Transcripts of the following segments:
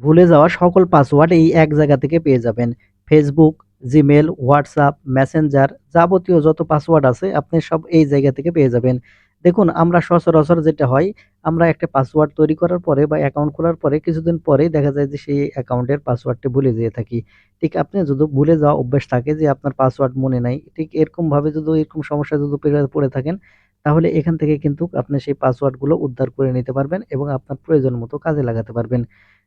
ভুলে যাওয়া সকল পাসওয়ার্ড এই এক জায়গা থেকে পেয়ে যাবেন। ফেসবুক, জিমেল, হোয়াটসঅ্যাপ, মেসেঞ্জার যাবতীয় যত পাসওয়ার্ড আছে আপনি সব এই জায়গা থেকে পেয়ে যাবেন। দেখুন আমরা সচরাচর যেটা হয়, আমরা একটা পাসওয়ার্ড তৈরি করার পরে বা অ্যাকাউন্ট খোলার পরে কিছুদিন পরেই দেখা যায় যে সেই অ্যাকাউন্টের পাসওয়ার্ডটি ভুলে যেয়ে থাকি। ঠিক আপনি যদি ভুলে যাওয়া অভ্যাস থাকে যে আপনার পাসওয়ার্ড মনে নাই, ঠিক এরকমভাবে যদি এরকম সমস্যায় যদি পড়ে থাকেন, তাহলে এখান থেকে কিন্তু আপনি সেই পাসওয়ার্ডগুলো উদ্ধার করে নিতে পারবেন এবং আপনার প্রয়োজন মতো কাজে লাগাতে পারবেন।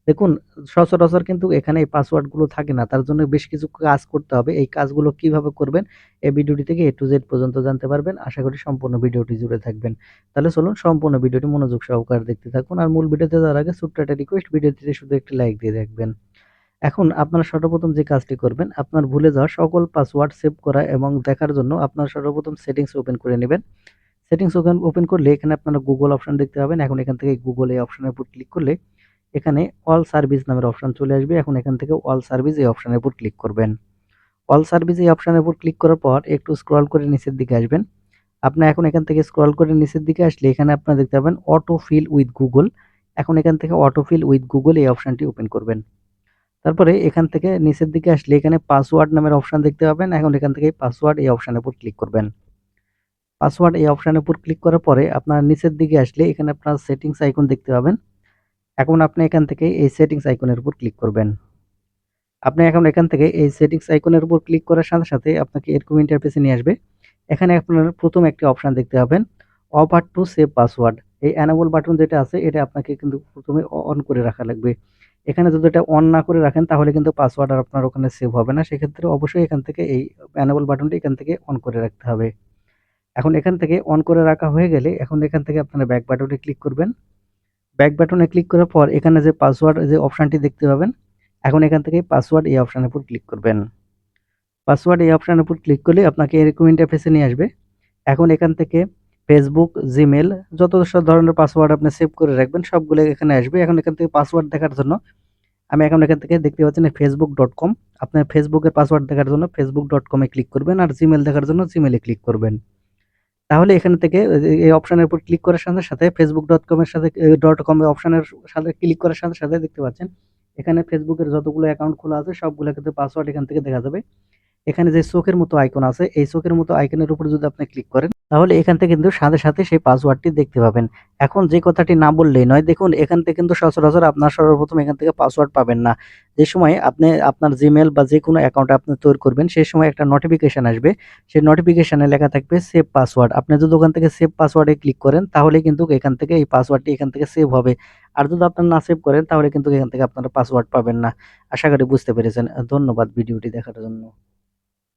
দেখুন সচরাচর কিন্তু এখানে এই পাসওয়ার্ডগুলো থাকে না। তার জন্য বেশ কিছু কাজ করতে হবে। এই কাজগুলো কিভাবে করবেন এই ভিডিওটি থেকে A to Z পর্যন্ত জানতে পারবেন। আশা করি সম্পূর্ণ ভিডিওটি জুড়ে থাকবেন। তাহলে চলুন সম্পূর্ণ ভিডিওটি মনোযোগ সহকারে দেখতে থাকুন। আর মূল ভিডিওতে যাওয়ার আগে ছোট্ট একটা রিকোয়েস্ট, ভিডিওটিতে শুধু একটি লাইক দিয়ে রাখবেন। এখন আপনারা সর্বপ্রথম যে কাজটি করবেন, আপনার ভুলে যাওয়া সকল পাসওয়ার্ড সেভ করা এবং দেখার জন্য আপনারা সর্বপ্রথম সেটিংস ওপেন করে নিবেন। সেটিংস ওপেন করলে এখানে আপনারা গুগল অপশন দেখতে পাবেন। এখন এখান থেকে গুগল এই অপশনের উপর ক্লিক করলে এখানে অল সার্ভিস নামের অপশন চলে আসবে। এখন এখান থেকে অল সার্ভিস এই অপশনের উপর ক্লিক করবেন। অল সার্ভিস এই অপশনের উপর ক্লিক করার পর একটু স্ক্রল করে নিচের দিকে আসবেন। আপনার এখন এখান থেকে স্ক্রল করে নিচের দিকে আসলে এখানে আপনারা দেখতে পাবেন অটো ফিল উইথ গুগল। এখন এখান থেকে অটো ফিল উইথ গুগল এই অপশনটি ওপেন করবেন। তারপরে এখান থেকে নিচের দিকে আসলে এখানে পাসওয়ার্ড নামের অপশন দেখতে পাবেন। এখন এখান থেকে পাসওয়ার্ড এই অপশনের উপর ক্লিক করবেন। পাসওয়ার্ড এই অপশনের উপর ক্লিক করার পরে আপনার নিচের দিকে আসলে এখানে আপনার সেটিংস আইকন দেখতে পাবেন। এখন আপনি এখান থেকে এই সেটিংস আইকনের উপর ক্লিক করবেন। আপনি এখন এখান থেকে এই সেটিংস আইকনের উপর ক্লিক করার সাথে সাথে আপনাকে এরকম ইন্টারফেসে নিয়ে আসবে। এখানে আপনার প্রথম একটি অপশন দেখতে পাবেন অফার টু সেভ পাসওয়ার্ড। এই এনেবল বাটন যেটা আছে এটা আপনাকে কিন্তু প্রথমে অন করে রাখা লাগবে। এখানে যদি এটা অন না করে রাখেন তাহলে কিন্তু পাসওয়ার্ড আর আপনার ওখানে সেভ হবে না। সেক্ষেত্রে অবশ্যই এখান থেকে এই এনেবল বাটনটি এখান থেকে অন করে রাখতে হবে। এখন এখান থেকে অন করে রাখা হয়ে গেলে এখন এখান থেকে আপনারা ব্যাক বাটনে ক্লিক করবেন। ব্যাক বাটনে ক্লিক করার পর এখানে যে পাসওয়ার্ড যে অপশনটি দেখতে পাবেন, এখন এখান থেকে পাসওয়ার্ড এই অপশনের উপর ক্লিক করবেন। পাসওয়ার্ড এই অপশনের উপর ক্লিক করলে আপনাকে এরকম ইন্টারফেসে নিয়ে আসবে। এখন এখান থেকে ফেসবুক, জিমেল যত সব ধরনের পাসওয়ার্ড আপনি সেভ করে রাখবেন সবগুলো এখানে আসবে। এখন এখান থেকে পাসওয়ার্ড দেখার জন্য আমি এখন এখান থেকে দেখতে পাচ্ছেন facebook.com, আপনার ফেসবুকের পাসওয়ার্ড দেখার জন্য facebook.com এ ক্লিক করবেন আর জিমেল দেখার জন্য জিমেলে ক্লিক করবেন। তাহলে এখান থেকে এই অপশনের উপর ক্লিক করার সাথে সাথে facebook.com এর সাথে .com এর অপশনের সাথে ক্লিক করার সাথে সাথে দেখতে পাচ্ছেন এখানে ফেসবুকের যতগুলো অ্যাকাউন্ট খোলা আছে সবগুলো কিন্তু পাসওয়ার্ড এখান থেকে দেখা যাবে। এখানে যে চোখের মতো আইকন আছে এই চোখের মতো আইকনের উপর যদি আপনি ক্লিক করেন তাহলে এখান থেকে কিন্তু সাথে সাথে সেই পাসওয়ার্ডটি দেখতে পাবেন। এখন যে কথাটি না বললেই নয়, দেখুন এখান থেকে কিন্তু সচরাচর আপনার সর্বপ্রথম এখান থেকে পাসওয়ার্ড পাবেন না। যে সময় আপনি আপনার জিমেল বা যে কোনো অ্যাকাউন্ট আপনি তৈরি করবেন সেই সময় একটা নোটিফিকেশন আসবে। সেই নোটিফিকেশনে লেখা থাকবে সেভ পাসওয়ার্ড। আপনি যদি ওখান থেকে সেভ পাসওয়ার্ডে ক্লিক করেন তাহলে কিন্তু এখান থেকে এই পাসওয়ার্ডটি এখান থেকে সেভ হবে। আর যদি আপনার না সেভ করেন তাহলে কিন্তু এখান থেকে আপনারা পাসওয়ার্ড পাবেন না। আশা করি বুঝতে পেরেছেন। ধন্যবাদ ভিডিওটি দেখার জন্য।